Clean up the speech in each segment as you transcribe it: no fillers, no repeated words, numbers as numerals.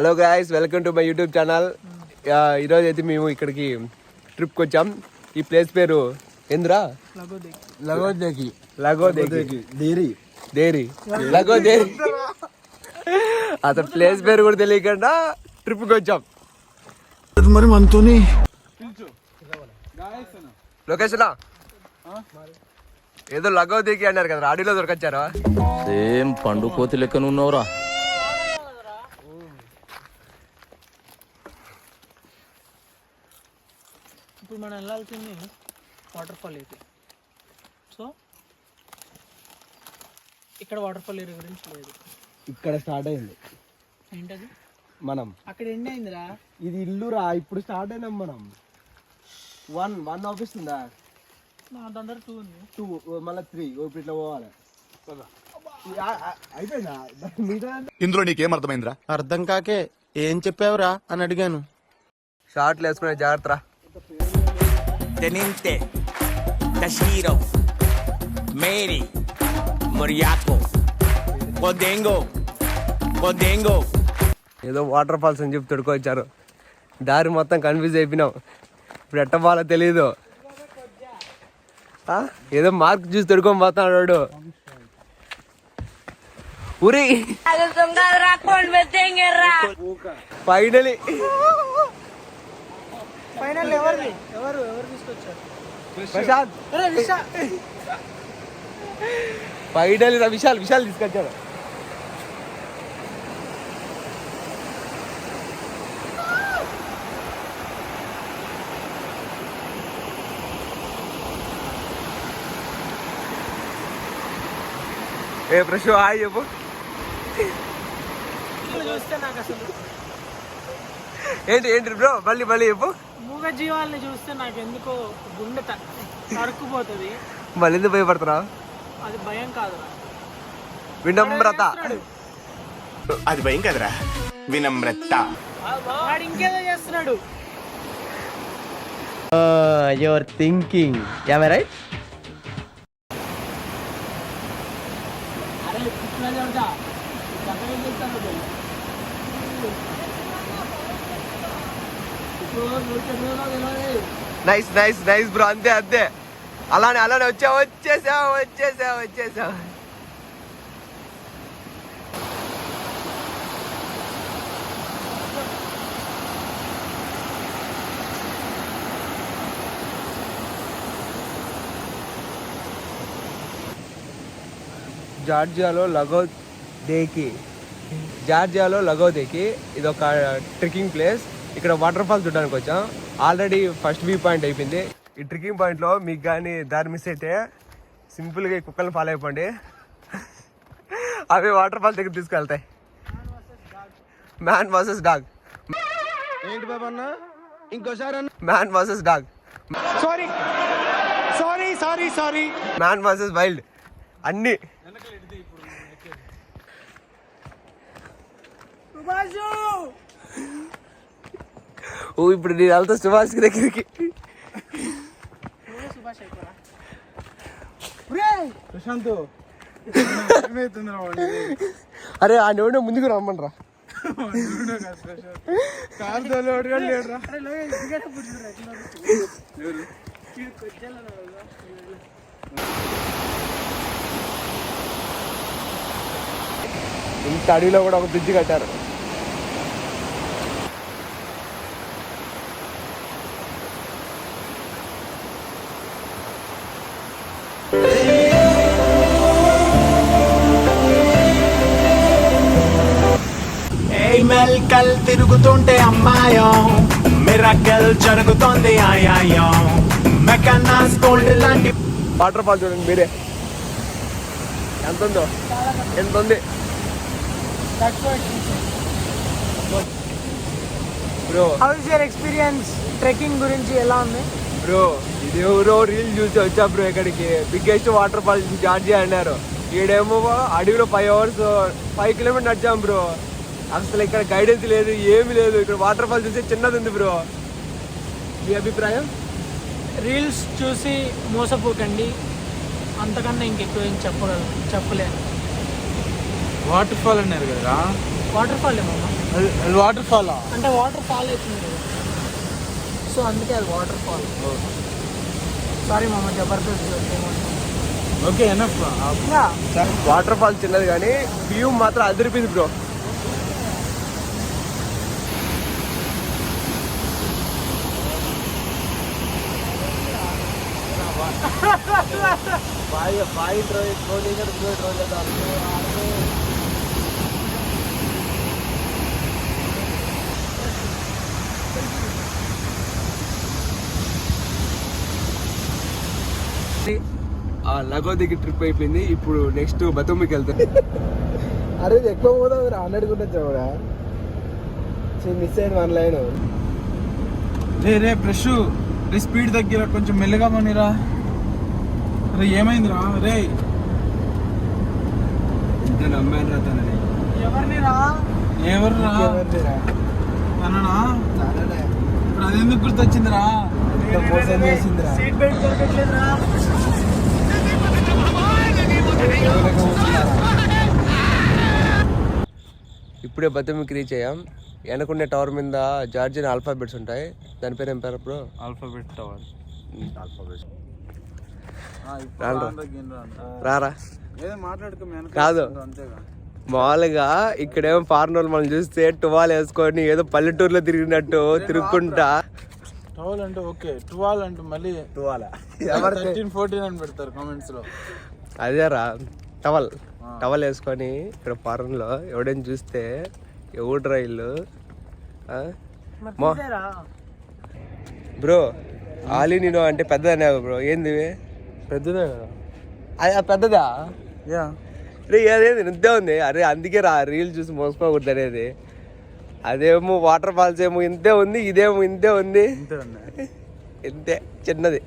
Hello guys, welcome to my YouTube channel. ఈరోజు అయితే మేము ఇక్కడికి ట్రిప్కి వచ్చాం. ఈ ప్లేస్ పేరు ఏంద్రా? లగోదేకి. అసలు ప్లేస్ పేరు కూడా తెలియకుండా ట్రిప్కి వచ్చాం. మరి మనతోని లొకేషన్ ఏదో లగోదేకి అన్నారు కదా, ఆడిలో దొరకొచ్చారా? సేమ్ పండు కోతి లెక్కన ఉన్నావురా. ఇప్పుడు మనం వెళ్ళాల్సింది వాటర్ ఫాల్ అయితే. సో ఇక్కడ వాటర్ ఫాల్ ఏరియా గురించి లేదు, ఇక్కడ స్టార్ట్ అయింది. ఏంటది? మనం అక్కడ ఎండ్ అయిందిరా. ఇది ఇల్లురా, ఇప్పుడు స్టార్ట్ అయినాం మనం. వన్ ఆఫీస్ ఉందా? దాని దగ్గర 2 ఉంది. 2 మళ్ళీ 3 ఇప్పుడు ఇట్లా పోవాలి. అయిపోయిందా? ఇందులో నీకేం అర్థమైందిరా? అర్థం కాకే ఏం చెప్పావురా అని అడిగాను. షార్ట్లు వేసుకునే జాగ్రత్త. Teniente, Tashiro, Mary, Moriaco, Podengo. ఏదో వాటర్ ఫాల్స్ అని చెప్పి తొడుకొచ్చారు. దారి మొత్తం కన్ఫ్యూజ్ అయిపోయినాం. ఇప్పుడు ఎట్ట పోవాలో తెలీదు. ఏదో మార్క్ చూసి తొడుకొని పోతున్నాడు వాడు. ఉరి ఫైనలీ ఎవరు తీసుకొచ్చారు? ప్రశాంత్. ఫైనలీ విశాల్ తీసుకొచ్చాడు. ఏ ప్రశు హాయ్ చెప్పు. చూస్తే నాకు అసలు ఏంటి బ్రో మళ్ళీ చెప్పు. మూగ జీవాలని చూస్తే నాకు ఎందుకో గుండె తరుక్కుపోతుంది. మళ్ళీ ఎందుకు భయపడుతున్నా? అది భయం కాదురా, వినమ్రత. అది భయం కదరా, వినమ్రత. వాడు ఇంకేదో చేస్తున్నాడు. Your thinking am I right? అరే ఇట్లా చెబుతా ఏం చేస్తాను. Nice bro. అంతే అలానే వచ్చేసావు. జార్జియాలో లగోదేకి ఇది ఒక ట్రెక్కింగ్ ప్లేస్. ఇక్కడ వాటర్ ఫాల్స్ చూడడానికి వచ్చాం. ఆల్రెడీ ఫస్ట్ వ్యూ పాయింట్ అయిపోయింది. ఈ ట్రెక్కింగ్ పాయింట్లో మీకు కానీ దారి మిస్ అయితే సింపుల్గా ఈ కుక్కల్ని ఫాలో అయిపోండి. అవి వాటర్ ఫాల్స్ దగ్గర తీసుకెళ్తాయి. Man versus dog. ఏంటి బాబా అన్న ఇంకోసారి? Man versus dog. Sorry man versus wild అన్ని. ఇప్పుడు నేను వెళ్తా సుభాష్ దగ్గరికి. ప్రశాంత్ అరే ఆ నోడే ముందుకు రమ్మనరా. ఇంత అడవిలో కూడా ఒక బ్రిడ్జ్ కట్టారు. మెల్కల్ తిరుగుతుంటే అమ్మాయం, మిరకల్ జరుగుతోంది ఆయాయం, మెకనాస్ గోల్డ్ లాంటి వాటర్ ఫాల్ చూడండి మీరే ఎంత ఉంది. Bro how is your experience trekking గురించి? ఎలా ఉంది బ్రో? ఇది ఎవరో రీల్ చూసి వచ్చా బ్రో. ఇక్కడికి బిగ్గెస్ట్ వాటర్ ఫాల్ జార్జియా అన్నారు. ఈడేమో అడవిలో 5 కిలోమీటర్ నడిచాం బ్రో. అసలు ఇక్కడ గైడెన్స్ లేదు, ఏమి లేదు. ఇక్కడ వాటర్ ఫాల్ చూసి చిన్నది ఉంది బ్రో. మీ అభిప్రాయం? రీల్స్ చూసి మోసపోకండి, అంతకన్నా ఇంకెక్కువ ఏం చెప్పలేను. వాటర్ ఫాల్ అన్నారు కదా, వాటర్ ఫాల్ ఏమమ్మా, అది వాటర్ ఫాల్. అంటే వాటర్ ఫాల్ అవుతుంది కదా, సో అందుకే అది వాటర్ ఫాల్. సారీ మామ, Jabardasth okay enough. Water fall చిన్నది కానీ వ్యూ మాత్రం అదిరిపోయింది బ్రో. ఆ లగోదికి ట్రిప్ అయిపోయింది. ఇప్పుడు నెక్స్ట్ బతుమ్మికి వెళ్తాం. అరే ఎక్కువ పోదాం అన్నట్టుకుంటా చూడా, మిస్ అయింది 1 లైన్. రే ఫ్రెష్ రే, స్పీడ్ తగ్గిరా, కొంచెం మెల్లగా మనిరా. రే ఏమైందిరా? రే నమ్మాను రా తనని. ఎవరినిరా? ఎవర్రా అన్ననా? ఇప్పుడు అదెందుకు గుర్తొచ్చిందిరా? మోసం చేసిందిరా. Seat belt దొరకట్లేదురా. ఇప్పుడే బతుమ్మికి రీచ్ అయ్యాం. వెనకుండే టవర్ మీద జార్జియన్ ఆల్ఫాబెట్స్ ఉంటాయి. దాని పేరు ఏం పేరు బ్రో? Alphabet tower. రారా ఏదో మాట్లాడుకో కాదు. అంతేగా. మామూలుగా ఇక్కడేమో ఫారెన్ వాళ్ళు మనం చూస్తే టువాల్ వేసుకొని ఏదో పల్లెటూరులో తిరిగినట్టు తిరుగుకుంటా. టవల్ అంటే ఓకే, టువాల్ అంటే మళ్ళీ 13-14 అని పెడతారు కామెంట్స్ లో. అదేరా టవల్ వేసుకొని ఇక్కడ ఫారెన్ లో ఎవడైనా చూస్తే ఎవడు రైళ్ళు బ్రో. ఆలీ నేను అంటే పెద్దదనే బ్రో. ఏంది పెద్దదే కదా అది పెద్దదా? యా రే అదేది ఇంతే ఉంది. అరే అందుకే రా రీల్ చూసి మోసపోకూడదు అనేది. అదేమో వాటర్ ఫాల్స్ ఏమో ఇంతే ఉంది, ఇదేమో ఇంతే ఉంది. ఇంతే చిన్నది.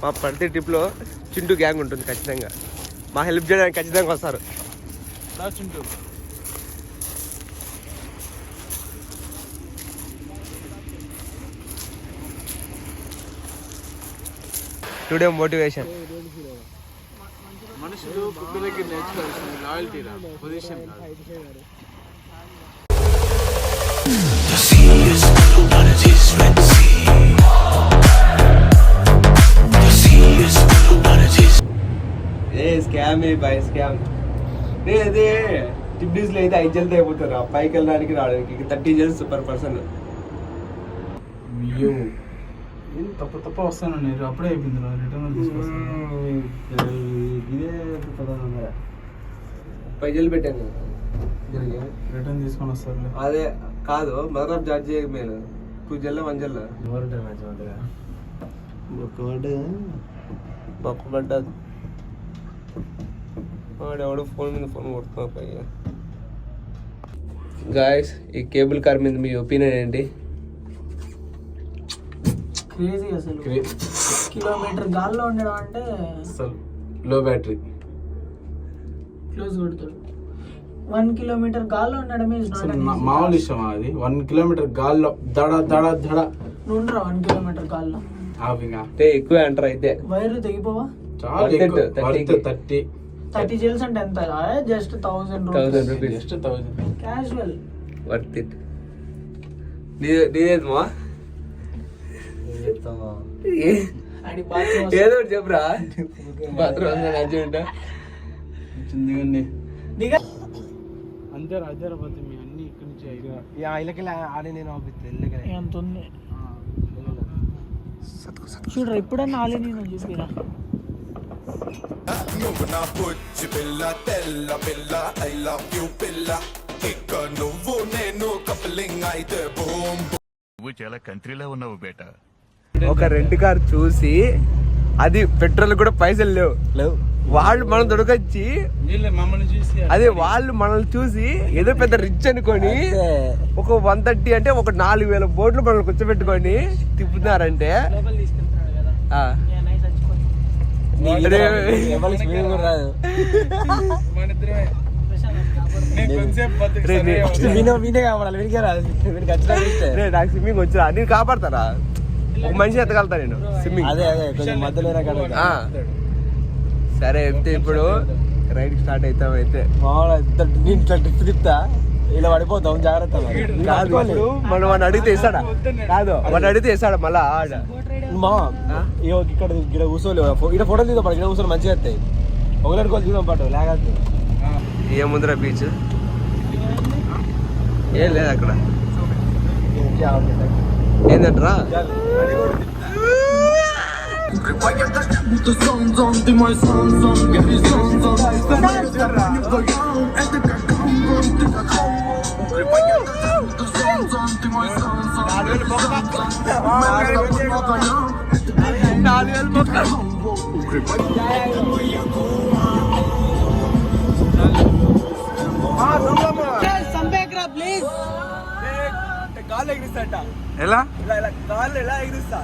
మా ప్రతి ట్రిప్లో చింటూ గ్యాంగ్ ఉంటుంది ఖచ్చితంగా. మా హెల్ప్ చేయడానికి ఖచ్చితంగా వస్తారు. Today motivation. మనుషులు కుక్క దగ్గర నేర్చుకోవాల్సింది లాయల్టీ రా, పొజిషన్ కాదు. ఏ స్కామ్ బాయ్ స్కామ్. అదే టిప్డీస్ లో అయితే 5 జల్ది అయిపోతారు. పైకి వెళ్ళడానికి రావడానికి 30 జల్స్ పర్ పర్సన్. ఏం తప్ప వస్తాను నేను, అప్పుడే అయిపోయింది రిటర్న్ తీసుకొస్తాను. ఇదే 5 జల్లు పెట్టాను. రిటర్న్ తీసుకొని వస్తారు. అదే కాదు మదర్ ఆఫ్ జార్జ్ మేలు 2 జల్ల 1 జల్ల పడ్డది. వాడెవడో ఫోన్ మీద ఫోన్ కొడుతున్నా పైగా. గాయస్ ఈ కేబుల్ కార్ మీద మీ ఒపీనియన్ ఏంటి? క్రేజీ అసలు. కిలోమీటర్ గాల్లో ఉండడం అంటే అసలు లో బ్యాటరీ క్లోజ్ కొడతాడు. 1 కిలోమీటర్ గాల్లో ఉండడం మామూలు విషయం. అది 1 కిలోమీటర్ గాల్లో దడ దడ దడ నుండ్రా. 1 కిలోమీటర్ గాల్లో ఆవిగా అంటే ఎక్కువ అంటారు అయితే. వైర్లు తెగిపోవా? చాలా ఎక్కువ. 30 జెల్స్ అంటే ఎంత? Just 1000 rupees. Just 1000 casual. Worth it. నీదేమో ఏదో ఒకటి చెప్పరా. బాత్రూమ్ అంతేరా హైదరాబాద్ మీ అన్ని ఇక్కడి నుంచి ఆడి నేను ఎంత ఉంది చూడరా. ఇప్పుడన్నా ఆలే నేను చూపిరా. నువ్వు నా పుచ్చి పిల్ల తెల్ల పిల్ల ఐ లవ్ యూ పిల్ల ఇక నువ్వు నేను కప్లింగ్ అయితే బూమ్. నువ్వు చాలా కంట్రీలో ఉన్నావు బేటా. ఒక రెంట్ కార్ చూసి అది పెట్రోల్ కూడా పైసలు లేవు. వాళ్ళు మనం దొరకొచ్చి మమ్మల్ని చూసి అదే వాళ్ళు మనల్ని చూసి ఏదో పెద్ద రిచ్ అనుకొని ఒక 130 అంటే ఒక 4000 బోట్లు మనల్ని కూర్చోబెట్టుకొని తిప్పుతున్నారంటే లోపల తీసుకెళ్తున్నాడు కదా. నాకు స్విమ్మింగ్ వచ్చా నేను కాపాడతారా? ఒక మనిషి ఎత్తగలుగుతా నేను స్విమ్మింగ్. అదే కొంచెం మధ్యలో ఆ. సరే అయితే ఇప్పుడు రైడ్ స్టార్ట్ అవుతాం అయితే. ఇట్లా ట్రిప్ తిప్తా ఇలా పడిపోతాం జాగ్రత్త. కాదు ఇప్పుడు మనం వాడిని అడిగితే ఇస్తాడా? కాదు వాడిని అడిగితే ఇస్తాడా మళ్ళా ఆడ? మా ఇక్కడ కూర్చోలేవు ఇక్కడ ఫోటోలు తీద్దాం ఇక్కడ కూర్చొని మంచిగా వస్తాయి. ఒకటి కొన్ని తీద్దాం పాటు లేకపోతే ఏముందిరా బీచ్ ఏం లేదు అక్కడ. ఏంటంటరా ప్లీజ్. కాళ్ళు ఎగిరిస్తాట. ఎలా ఇలా ఇలా కాళ్ళు ఎలా ఎగిరిస్తా?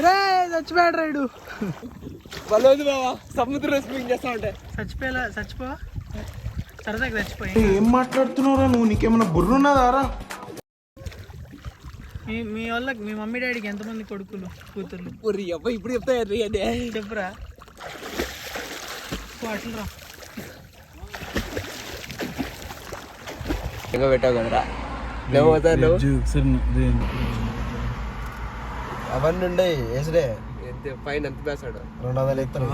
రే చచ్చిపోయాడు రైడు. బలోది బావా సముద్రం స్విమ్మింగ్ చేస్తా ఉంటే చచ్చిపో సరదాకి చచ్చిపోయి. ఏం మాట్లాడుతున్నావురా నువ్వు? నీకేమన్నా బుర్రున్నదారా? మీ వాళ్ళకి మీ మమ్మీ డాడీకి ఎంతమంది కొడుకులు కూతుర్లు? ఇప్పుడు చెప్తా చెప్పురా. అట్లరా ఇంకా పెట్టావు కదరా ఏమవుతాను అవన్నీ ఉండే వేసడే పైన ఎంత పేసాడు 200 ఎత్తారు.